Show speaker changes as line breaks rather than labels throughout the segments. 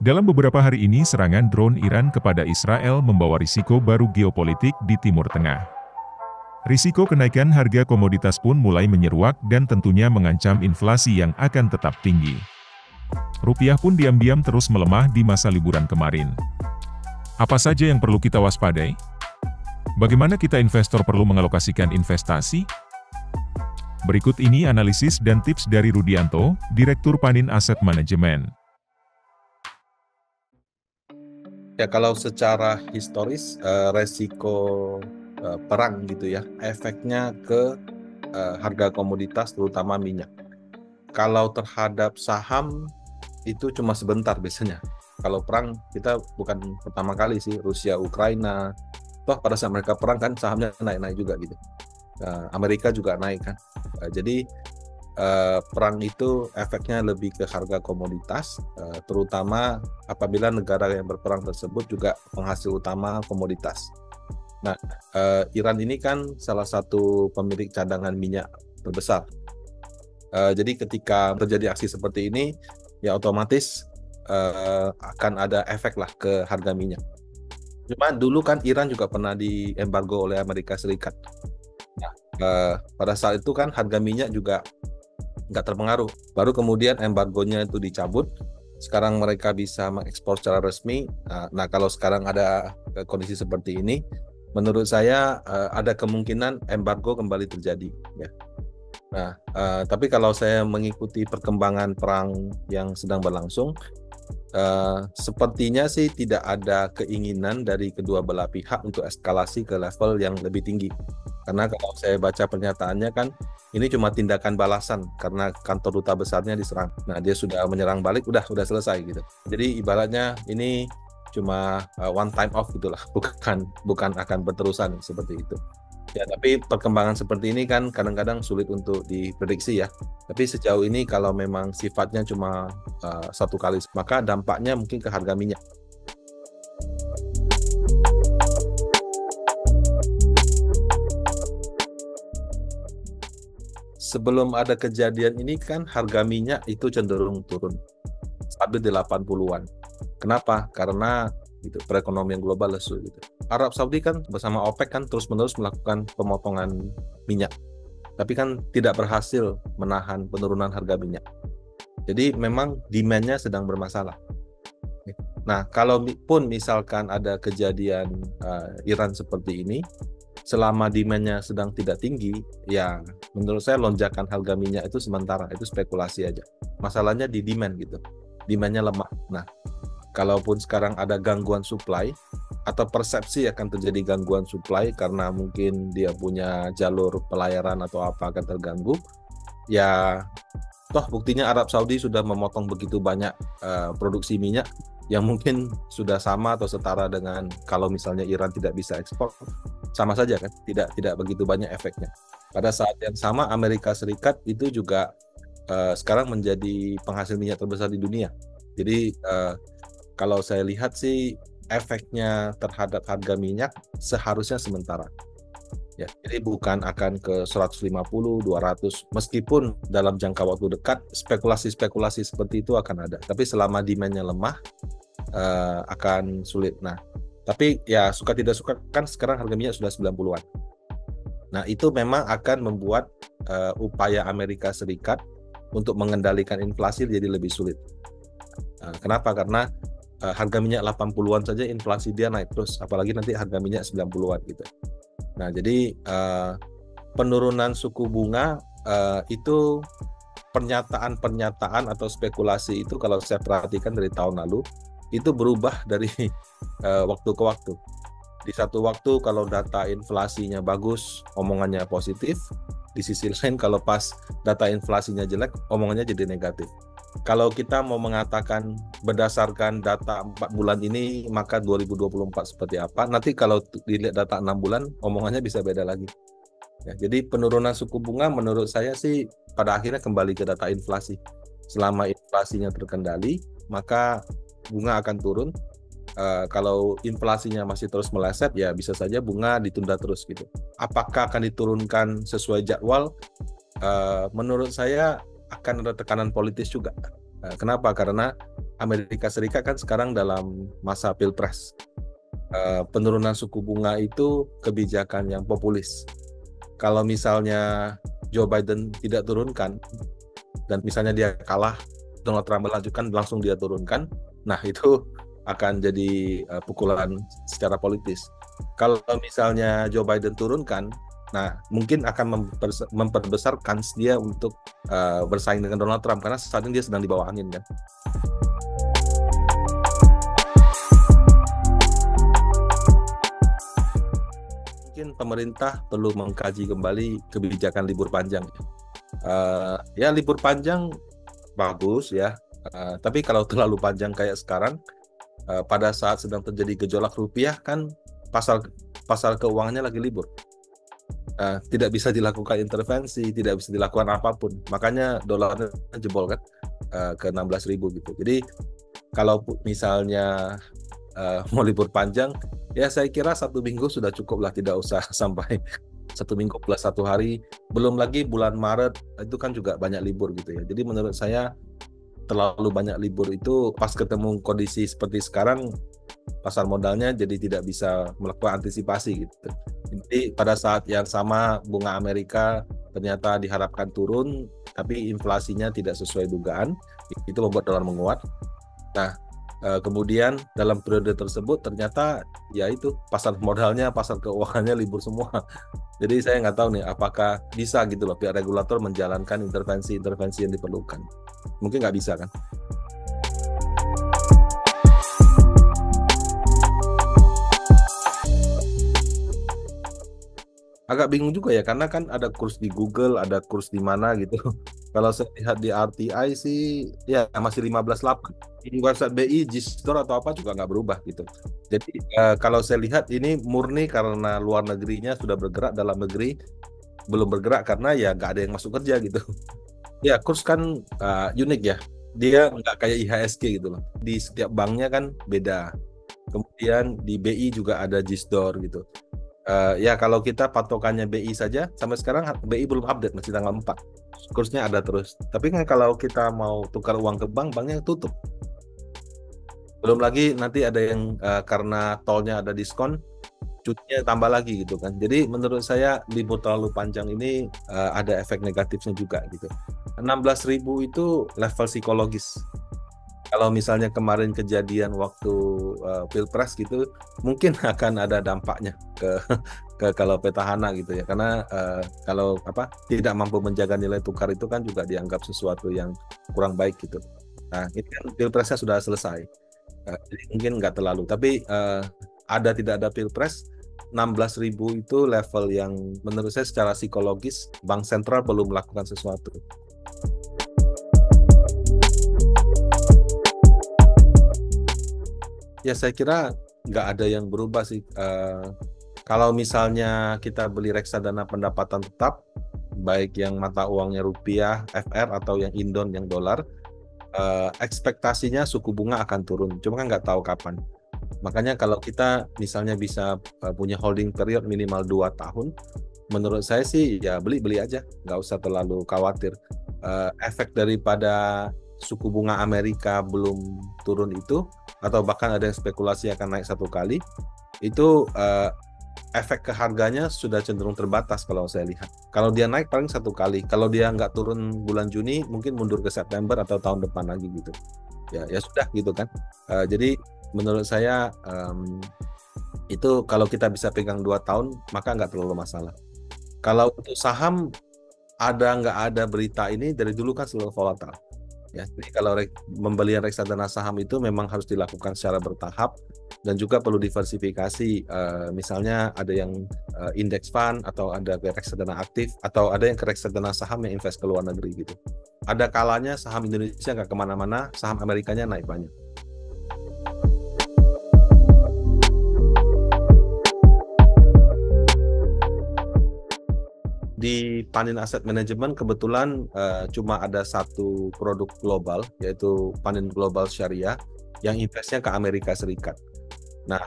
Dalam beberapa hari ini, serangan drone Iran kepada Israel membawa risiko baru geopolitik di Timur Tengah. Risiko kenaikan harga komoditas pun mulai menyeruak dan tentunya mengancam inflasi yang akan tetap tinggi. Rupiah pun diam-diam terus melemah di masa liburan kemarin. Apa saja yang perlu kita waspadai? Bagaimana kita investor perlu mengalokasikan investasi? Berikut ini analisis dan tips dari Rudianto, Direktur Panin Asset Management.
Ya, kalau secara historis resiko perang gitu ya, efeknya ke harga komoditas terutama minyak. Kalau terhadap saham itu cuma sebentar biasanya. Kalau perang kita bukan pertama kali sih, Rusia Ukraina. Toh pada saat mereka perang kan sahamnya naik-naik juga gitu. Amerika juga naik kan. Jadi perang itu efeknya lebih ke harga komoditas, terutama apabila negara yang berperang tersebut juga penghasil utama komoditas. Nah, Iran ini kan salah satu pemilik cadangan minyak terbesar. Jadi ketika terjadi aksi seperti ini, ya otomatis akan ada efek lah ke harga minyak. Cuma dulu kan Iran juga pernah diembargo oleh Amerika Serikat. Nah, pada saat itu kan harga minyak juga nggak terpengaruh. Baru kemudian embargonya itu dicabut. Sekarang mereka bisa mengekspor secara resmi. Nah, kalau sekarang ada kondisi seperti ini, menurut saya ada kemungkinan embargo kembali terjadi. Ya. Nah, tapi kalau saya mengikuti perkembangan perang yang sedang berlangsung, sepertinya sih tidak ada keinginan dari kedua belah pihak untuk eskalasi ke level yang lebih tinggi. Karena kalau saya baca pernyataannya kan, ini cuma tindakan balasan karena kantor duta besarnya diserang. Nah, dia sudah menyerang balik, udah selesai gitu. Jadi ibaratnya ini cuma one time off gitulah, bukan akan berterusan seperti itu. Ya, tapi perkembangan seperti ini kan kadang-kadang sulit untuk diprediksi ya. Tapi sejauh ini kalau memang sifatnya cuma satu kali, maka dampaknya mungkin ke harga minyak. Sebelum ada kejadian ini kan harga minyak itu cenderung turun, stabil di 80-an. Kenapa? Karena gitu, perekonomian global lesu gitu. Arab Saudi kan bersama OPEC kan terus-menerus melakukan pemotongan minyak, tapi kan tidak berhasil menahan penurunan harga minyak. Jadi memang demand-nya sedang bermasalah. Nah, kalau pun misalkan ada kejadian Iran seperti ini, selama demand-nya sedang tidak tinggi, ya menurut saya lonjakan harga minyak itu sementara, itu spekulasi aja. Masalahnya di demand gitu, demand-nya lemah. Nah, kalaupun sekarang ada gangguan supply, atau persepsi akan terjadi gangguan supply karena mungkin dia punya jalur pelayaran atau apa akan terganggu, ya toh buktinya Arab Saudi sudah memotong begitu banyak produksi minyak yang mungkin sudah sama atau setara dengan kalau misalnya Iran tidak bisa ekspor, sama saja kan, tidak begitu banyak efeknya. Pada saat yang sama Amerika Serikat itu juga sekarang menjadi penghasil minyak terbesar di dunia. Jadi kalau saya lihat sih efeknya terhadap harga minyak seharusnya sementara. Ya, jadi bukan akan ke 150, 200, meskipun dalam jangka waktu dekat spekulasi-spekulasi seperti itu akan ada. Tapi selama demand-nya lemah, akan sulit. Nah, tapi ya suka tidak suka kan sekarang harga minyak sudah 90-an. Nah, itu memang akan membuat upaya Amerika Serikat untuk mengendalikan inflasi jadi lebih sulit. Kenapa? Karena harga minyak 80-an saja inflasi dia naik terus, apalagi nanti harga minyak 90-an gitu. Nah, jadi penurunan suku bunga itu pernyataan atau spekulasi itu kalau saya perhatikan dari tahun lalu itu berubah dari waktu ke waktu. Di satu waktu kalau data inflasinya bagus, omongannya positif. Di sisi lain kalau pas data inflasinya jelek, omongannya jadi negatif. Kalau kita mau mengatakan berdasarkan data 4 bulan ini, maka 2024 seperti apa, nanti kalau dilihat data 6 bulan, omongannya bisa beda lagi. Ya, jadi penurunan suku bunga menurut saya sih pada akhirnya kembali ke data inflasi. Selama inflasinya terkendali, maka bunga akan turun. Kalau inflasinya masih terus meleset, ya bisa saja bunga ditunda terus gitu. Apakah akan diturunkan sesuai jadwal? Menurut saya akan ada tekanan politis juga. Kenapa? Karena Amerika Serikat kan sekarang dalam masa pilpres. Penurunan suku bunga itu kebijakan yang populis. Kalau misalnya Joe Biden tidak turunkan, dan misalnya dia kalah, Donald Trump melanjutkan, langsung dia turunkan, nah itu akan jadi pukulan secara politis. Kalau misalnya Joe Biden turunkan, nah mungkin akan memperbesar kans dia untuk bersaing dengan Donald Trump, karena saat ini dia sedang di bawah angin kan. Mungkin pemerintah perlu mengkaji kembali kebijakan libur panjang. Ya libur panjang bagus ya, tapi kalau terlalu panjang kayak sekarang, pada saat sedang terjadi gejolak rupiah kan pasar keuangannya lagi libur, tidak bisa dilakukan intervensi, tidak bisa dilakukan apapun, makanya dolarnya jebol kan ke 16.000 gitu. Jadi kalau misalnya mau libur panjang, ya saya kira 1 minggu sudah cukup lah, tidak usah sampai 1 minggu plus 1 hari, belum lagi bulan Maret itu kan juga banyak libur gitu ya. Jadi menurut saya terlalu banyak libur itu pas ketemu kondisi seperti sekarang, pasar modalnya jadi tidak bisa melakukan antisipasi gitu. Jadi pada saat yang sama bunga Amerika ternyata diharapkan turun, tapi inflasinya tidak sesuai dugaan, itu membuat dolar menguat. Nah, kemudian dalam periode tersebut ternyata ya itu pasar modalnya, pasar keuangannya libur semua. Jadi saya nggak tahu nih apakah bisa gitu loh pihak regulator menjalankan intervensi-intervensi yang diperlukan. Mungkin nggak bisa kan? Agak bingung juga ya, karena kan ada kurs di Google, ada kurs di mana gitu. Kalau saya lihat di RTI sih ya masih 15.8. Di website BI, Gisdor atau apa juga nggak berubah gitu. Jadi kalau saya lihat ini murni karena luar negerinya sudah bergerak, dalam negeri belum bergerak karena ya nggak ada yang masuk kerja gitu. Ya kurs kan unik ya, dia nggak kayak IHSG gitu loh. Di setiap banknya kan beda. Kemudian di BI juga ada Gisdor gitu. Ya kalau kita patokannya BI saja, sampai sekarang BI belum update, masih tanggal 4. Kursnya ada terus. Tapi kan kalau kita mau tukar uang ke bank, banknya tutup. Belum lagi nanti ada yang karena tolnya ada diskon, cutinya tambah lagi gitu kan. Jadi menurut saya libur terlalu panjang ini ada efek negatifnya juga gitu. 16.000 itu level psikologis. Kalau misalnya kemarin kejadian waktu pilpres gitu, mungkin akan ada dampaknya ke kalau petahana gitu ya, karena kalau tidak mampu menjaga nilai tukar itu kan juga dianggap sesuatu yang kurang baik gitu. Nah ini kan pilpresnya sudah selesai, jadi mungkin nggak terlalu, tapi tidak ada pilpres, 16.000 itu level yang menurut saya secara psikologis bank sentral perlu melakukan sesuatu. Ya saya kira nggak ada yang berubah sih. Kalau misalnya kita beli reksadana pendapatan tetap, baik yang mata uangnya rupiah, FR, atau yang Indon, yang dolar, ekspektasinya suku bunga akan turun. Cuma kan nggak tahu kapan. Makanya kalau kita misalnya bisa punya holding period minimal 2 tahun, menurut saya sih ya beli aja, nggak usah terlalu khawatir. Efek daripada suku bunga Amerika belum turun itu, atau bahkan ada yang spekulasi akan naik 1 kali, itu efek ke harganya sudah cenderung terbatas kalau saya lihat. Kalau dia naik paling 1 kali, kalau dia nggak turun bulan Juni, mungkin mundur ke September atau tahun depan lagi gitu. Ya sudah gitu kan. Jadi menurut saya itu kalau kita bisa pegang 2 tahun, maka nggak terlalu masalah. Kalau untuk saham, nggak ada berita ini dari dulu kan selalu volatile. Ya, jadi kalau pembelian reksadana saham itu memang harus dilakukan secara bertahap dan juga perlu diversifikasi. Misalnya ada yang index fund, atau ada reksadana aktif, atau ada yang ke reksadana saham yang invest ke luar negeri gitu. Ada kalanya saham Indonesia nggak kemana-mana, saham Amerikanya naik banyak. Di Panin Asset Management kebetulan cuma ada 1 produk global, yaitu Panin Global Syariah, yang investnya ke Amerika Serikat. Nah,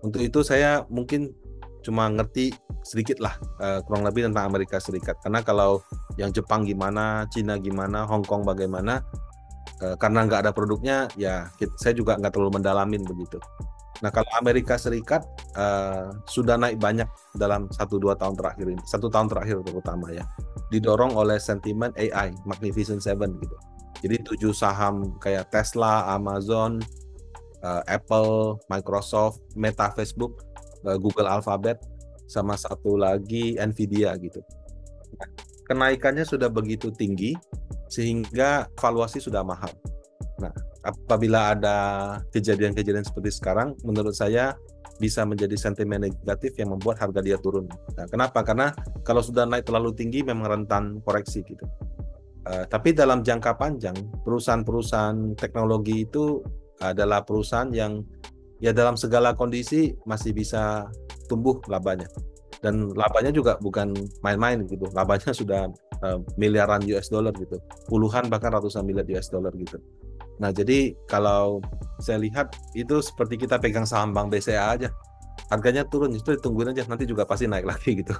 untuk itu saya mungkin cuma ngerti sedikit lah, kurang lebih tentang Amerika Serikat. Karena kalau yang Jepang gimana, Cina gimana, Hong Kong bagaimana, karena nggak ada produknya, ya saya juga nggak terlalu mendalamin begitu. Nah, kalau Amerika Serikat sudah naik banyak dalam 1-2 tahun terakhir ini, 1 tahun terakhir terutama ya, didorong oleh sentimen AI, Magnificent Seven gitu. Jadi 7 saham kayak Tesla, Amazon, Apple, Microsoft, Meta, Facebook, Google Alphabet, sama satu lagi Nvidia gitu. Nah, kenaikannya sudah begitu tinggi sehingga valuasi sudah mahal. Nah, apabila ada kejadian-kejadian seperti sekarang, menurut saya bisa menjadi sentimen negatif yang membuat harga dia turun. Nah, kenapa? Karena kalau sudah naik terlalu tinggi memang rentan koreksi gitu. Tapi dalam jangka panjang, perusahaan-perusahaan teknologi itu adalah perusahaan yang ya dalam segala kondisi masih bisa tumbuh labanya. Dan labanya juga bukan main-main gitu. Labanya sudah miliaran US dollar gitu. Puluhan bahkan ratusan miliar US dollar gitu. Nah, jadi kalau saya lihat itu seperti kita pegang saham Bank BCA aja. Harganya turun, itu ditungguin aja, nanti juga pasti naik lagi gitu.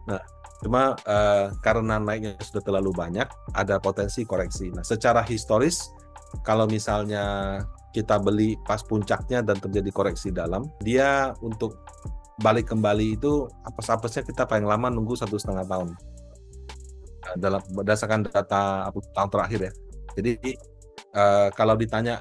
Nah, cuma karena naiknya sudah terlalu banyak, ada potensi koreksi. Nah, secara historis, kalau misalnya kita beli pas puncaknya dan terjadi koreksi dalam, dia untuk balik kembali itu apes-apesnya kita paling lama nunggu 1,5 tahun. Dalam berdasarkan data tahun terakhir ya. Jadi kalau ditanya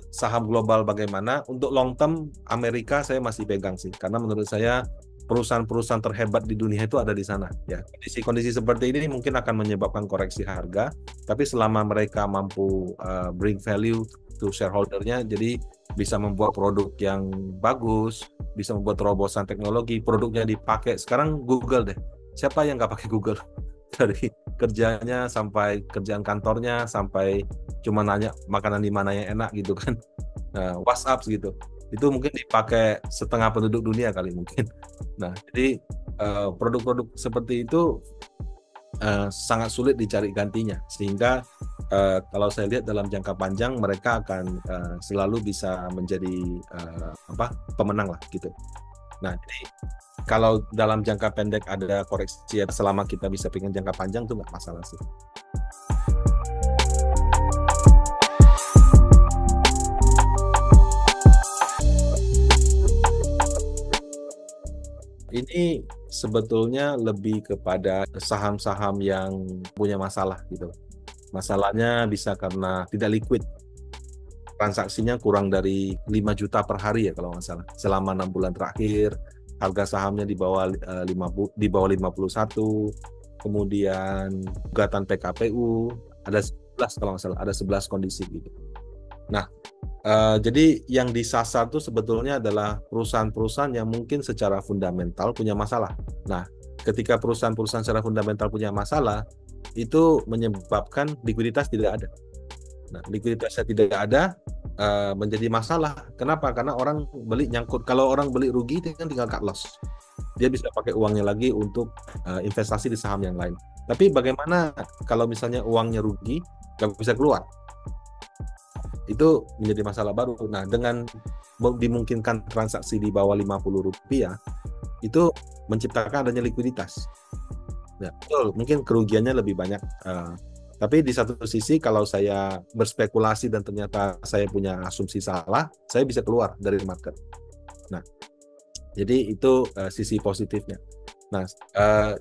saham global bagaimana, untuk long term Amerika saya masih pegang sih, karena menurut saya perusahaan-perusahaan terhebat di dunia itu ada di sana. Ya, kondisi seperti ini mungkin akan menyebabkan koreksi harga, tapi selama mereka mampu bring value to shareholder-nya, jadi bisa membuat produk yang bagus, bisa membuat terobosan teknologi, produknya dipakai. Sekarang Google deh, siapa yang nggak pakai Google? Dari kerjanya sampai kerjaan kantornya, sampai cuma nanya makanan di mana yang enak gitu kan. Nah, WhatsApp gitu. Itu mungkin dipakai setengah penduduk dunia kali mungkin. Nah, jadi produk-produk seperti itu sangat sulit dicari gantinya. Sehingga kalau saya lihat dalam jangka panjang mereka akan selalu bisa menjadi pemenang lah gitu. Nah, jadi kalau dalam jangka pendek ada koreksi selama kita bisa pegang jangka panjang itu nggak masalah sih. Ini sebetulnya lebih kepada saham-saham yang punya masalah gitu. Masalahnya bisa karena tidak liquid. Transaksinya kurang dari 5 juta per hari ya kalau nggak salah. Selama 6 bulan terakhir, harga sahamnya di bawah 51, kemudian gugatan PKPU, ada 11 kalau nggak salah, ada 11 kondisi gitu. Nah, jadi yang disasar itu sebetulnya adalah perusahaan-perusahaan yang mungkin secara fundamental punya masalah. Nah, ketika perusahaan-perusahaan secara fundamental punya masalah, itu menyebabkan likuiditas tidak ada. Nah, likuiditasnya tidak ada, menjadi masalah. Kenapa? Karena orang beli nyangkut. Kalau orang beli rugi, dia kan tinggal cut loss. Dia bisa pakai uangnya lagi untuk investasi di saham yang lain. Tapi bagaimana kalau misalnya uangnya rugi, nggak bisa keluar? Itu menjadi masalah baru. Nah, dengan dimungkinkan transaksi di bawah Rp50, itu menciptakan adanya likuiditas. Nah, betul, mungkin kerugiannya lebih banyak. Tapi di satu sisi kalau saya berspekulasi dan ternyata saya punya asumsi salah, saya bisa keluar dari market. Nah, jadi itu sisi positifnya. Nah,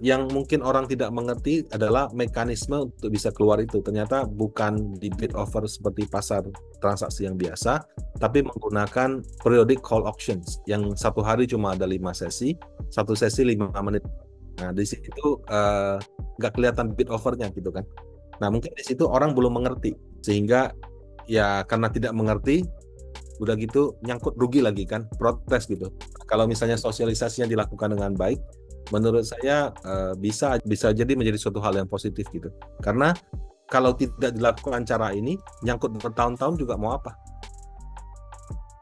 yang mungkin orang tidak mengerti adalah mekanisme untuk bisa keluar itu. Ternyata bukan di bid offer seperti pasar transaksi yang biasa, tapi menggunakan periodic call auctions yang satu hari cuma ada 5 sesi, satu sesi 5 menit. Nah, di situ nggak kelihatan bid offernya gitu kan. Nah, mungkin di situ orang belum mengerti, sehingga ya karena tidak mengerti, udah gitu nyangkut rugi lagi kan, protes gitu. Kalau misalnya sosialisasinya dilakukan dengan baik, menurut saya bisa jadi menjadi suatu hal yang positif gitu. Karena kalau tidak dilakukan cara ini, nyangkut bertahun-tahun juga mau apa?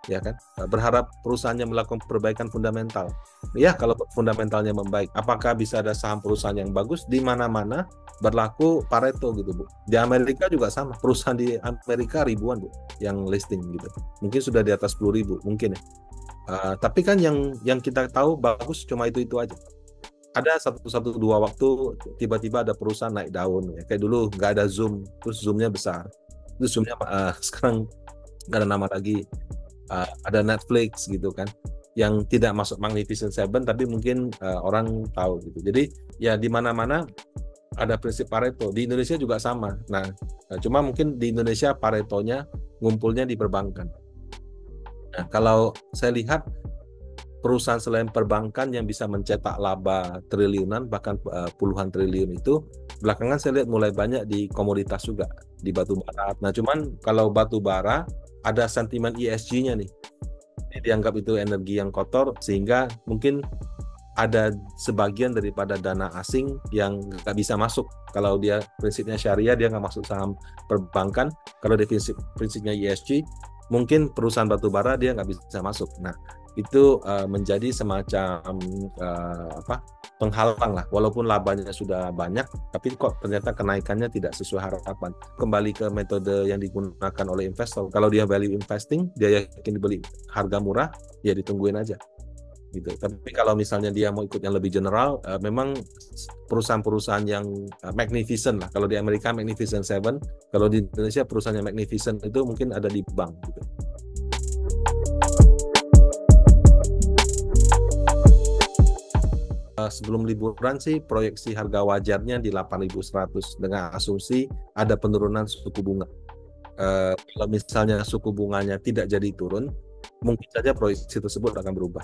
Ya kan? Berharap perusahaannya melakukan perbaikan fundamental. Ya, kalau fundamentalnya membaik, apakah bisa ada saham perusahaan yang bagus? Di mana-mana berlaku Pareto gitu, Bu. Di Amerika juga sama. Perusahaan di Amerika ribuan, Bu, yang listing gitu. Mungkin sudah di atas 10.000, mungkin ya. Tapi kan yang kita tahu bagus cuma itu aja. Ada 1-2 waktu tiba-tiba ada perusahaan naik daun ya. Kayak dulu nggak ada Zoom, terus Zoom-nya besar. Itu sebenarnya sekarang nggak ada nama lagi. Ada Netflix gitu kan, yang tidak masuk Magnificent Seven tapi mungkin orang tahu gitu. Jadi ya di mana-mana ada prinsip Pareto. Di Indonesia juga sama. Nah, cuma mungkin di Indonesia Paretonya ngumpulnya di perbankan. Nah, kalau saya lihat perusahaan selain perbankan yang bisa mencetak laba triliunan bahkan puluhan triliun itu belakangan saya lihat mulai banyak di komoditas juga, di batu bara. Nah, cuman kalau batu bara ada sentimen ESG-nya nih. Ini dianggap itu energi yang kotor sehingga mungkin ada sebagian daripada dana asing yang nggak bisa masuk. Kalau dia prinsipnya syariah, dia nggak masuk saham perbankan. Kalau dia prinsipnya ESG, mungkin perusahaan batubara dia nggak bisa masuk. Nah, itu menjadi semacam penghalang lah. Walaupun labanya sudah banyak, tapi kok ternyata kenaikannya tidak sesuai harapan. Kembali ke metode yang digunakan oleh investor. Kalau dia value investing, dia yakin dibeli harga murah, ya ditungguin aja. Gitu. Tapi kalau misalnya dia mau ikut yang lebih general, memang perusahaan-perusahaan yang magnificent lah. Kalau di Amerika Magnificent Seven, kalau di Indonesia perusahaan yang magnificent itu mungkin ada di bank gitu. Sebelum liburan sih proyeksi harga wajarnya di 8.100 dengan asumsi ada penurunan suku bunga. Kalau misalnya suku bunganya tidak jadi turun, mungkin saja proyeksi tersebut akan berubah.